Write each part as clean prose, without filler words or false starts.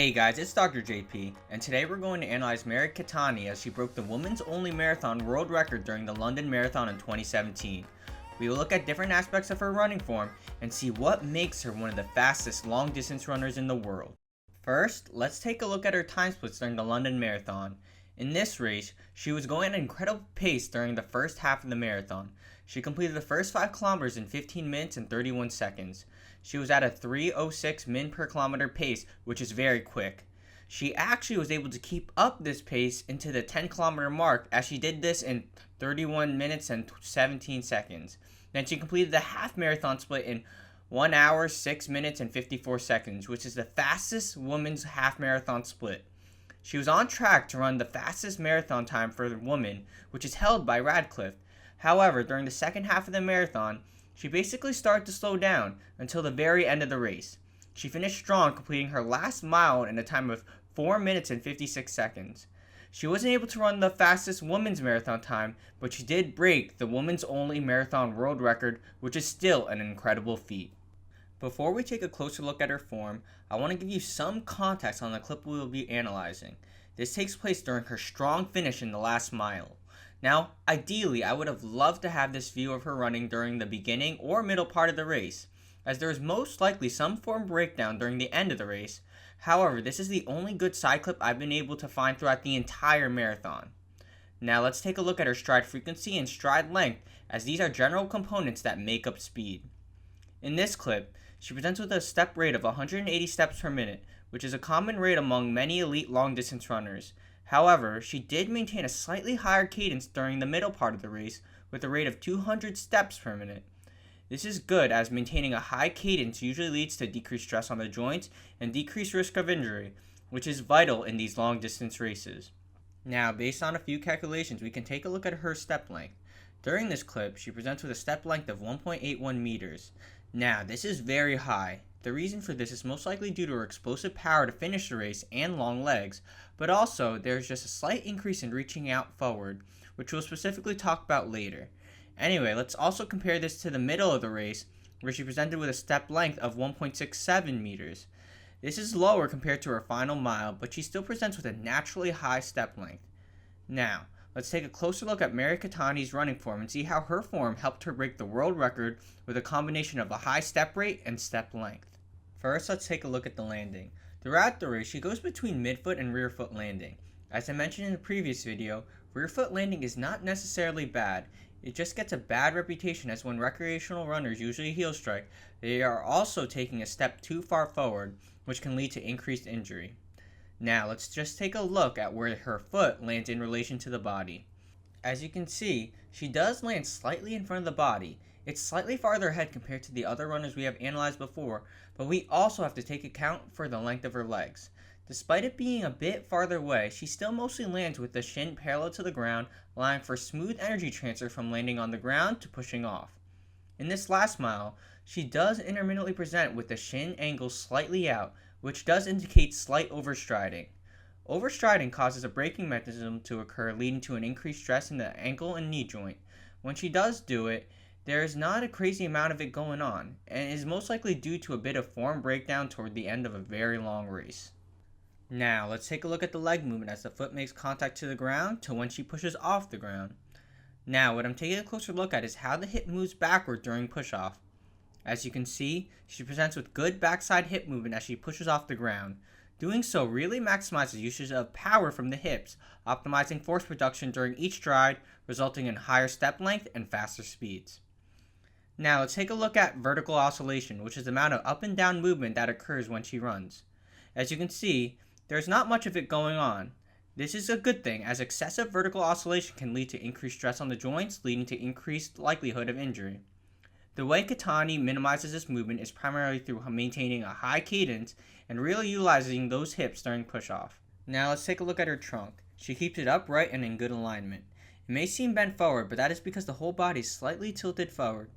Hey guys, it's Dr. JP, and today we're going to analyze Mary Keitany as she broke the women's only marathon world record during the London Marathon in 2017. We will look at different aspects of her running form and see what makes her one of the fastest long distance runners in the world. First, let's take a look at her time splits during the London Marathon. In this race, she was going at an incredible pace during the first half of the marathon. She completed the first 5 kilometers in 15 minutes and 31 seconds. She was at a 3:06 min per kilometer pace, which is very quick. She actually was able to keep up this pace into the 10-kilometer mark as she did this in 31 minutes and 17 seconds. Then she completed the half marathon split in 1 hour, 6 minutes, and 54 seconds, which is the fastest women's half marathon split. She was on track to run the fastest marathon time for the woman, which is held by Radcliffe. However, during the second half of the marathon, she basically started to slow down until the very end of the race. She finished strong, completing her last mile in a time of 4 minutes and 56 seconds. She wasn't able to run the fastest women's marathon time, but she did break the women's only marathon world record, which is still an incredible feat. Before we take a closer look at her form, I want to give you some context on the clip we will be analyzing. This takes place during her strong finish in the last mile. Now, ideally, I would have loved to have this view of her running during the beginning or middle part of the race, as there is most likely some form breakdown during the end of the race. However, this is the only good side clip I've been able to find throughout the entire marathon. Now let's take a look at her stride frequency and stride length, as these are general components that make up speed. In this clip, she presents with a step rate of 180 steps per minute, which is a common rate among many elite long distance runners. However, she did maintain a slightly higher cadence during the middle part of the race with a rate of 200 steps per minute. This is good, as maintaining a high cadence usually leads to decreased stress on the joints and decreased risk of injury, which is vital in these long distance races. Now, based on a few calculations, we can take a look at her step length. During this clip, she presents with a step length of 1.81 meters. Now, this is very high. The reason for this is most likely due to her explosive power to finish the race and long legs, but also there's just a slight increase in reaching out forward, which we'll specifically talk about later. Anyway, let's also compare this to the middle of the race, where she presented with a step length of 1.67 meters. This is lower compared to her final mile, but she still presents with a naturally high step length. Now, let's take a closer look at Mary Keitany's running form and see how her form helped her break the world record with a combination of a high step rate and step length. First, let's take a look at the landing. Throughout the race, she goes between midfoot and rear foot landing. As I mentioned in the previous video, rear foot landing is not necessarily bad. It just gets a bad reputation, as when recreational runners usually heel strike, they are also taking a step too far forward, which can lead to increased injury. Now, let's just take a look at where her foot lands in relation to the body. As you can see, she does land slightly in front of the body. It's slightly farther ahead compared to the other runners we have analyzed before, but we also have to take account for the length of her legs. Despite it being a bit farther away, she still mostly lands with the shin parallel to the ground, allowing for smooth energy transfer from landing on the ground to pushing off. In this last mile, she does intermittently present with the shin angle slightly out, which does indicate slight overstriding. Overstriding causes a braking mechanism to occur, leading to an increased stress in the ankle and knee joint. When she does do it, there is not a crazy amount of it going on, and is most likely due to a bit of form breakdown toward the end of a very long race. Now, let's take a look at the leg movement as the foot makes contact to the ground to when she pushes off the ground. Now, what I'm taking a closer look at is how the hip moves backward during push-off. As you can see, she presents with good backside hip movement as she pushes off the ground. Doing so really maximizes usage of power from the hips, optimizing force production during each stride, resulting in higher step length and faster speeds. Now, let's take a look at vertical oscillation, which is the amount of up and down movement that occurs when she runs. As you can see, there's not much of it going on. This is a good thing, as excessive vertical oscillation can lead to increased stress on the joints, leading to increased likelihood of injury. The way Keitany minimizes this movement is primarily through maintaining a high cadence and really utilizing those hips during push-off. Now let's take a look at her trunk. She keeps it upright and in good alignment. It may seem bent forward, but that is because the whole body is slightly tilted forward.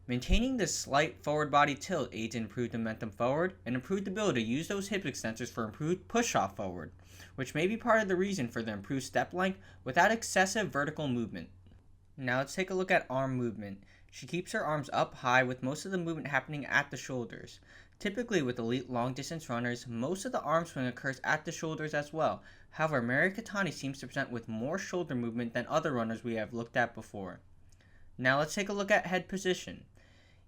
Maintaining this slight forward body tilt aids in improved momentum forward and improved ability to use those hip extensors for improved push-off forward, which may be part of the reason for the improved step length without excessive vertical movement. Now let's take a look at arm movement. She keeps her arms up high with most of the movement happening at the shoulders. Typically with elite long distance runners, most of the arm swing occurs at the shoulders as well. However, Mary Keitany seems to present with more shoulder movement than other runners we have looked at before. Now let's take a look at head position.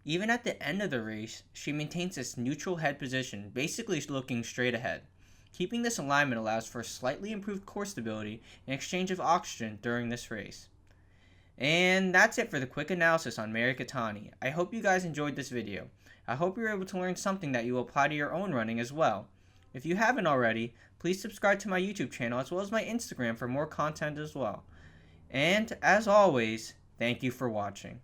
Even at the end of the race, she maintains this neutral head position, basically looking straight ahead. Keeping this alignment allows for slightly improved core stability and exchange of oxygen during this race. And that's it for the quick analysis on Mary Keitany. I hope you guys enjoyed this video. I hope you were able to learn something that you will apply to your own running as well. If you haven't already, please subscribe to my YouTube channel as well as my Instagram for more content as well. And as always, thank you for watching.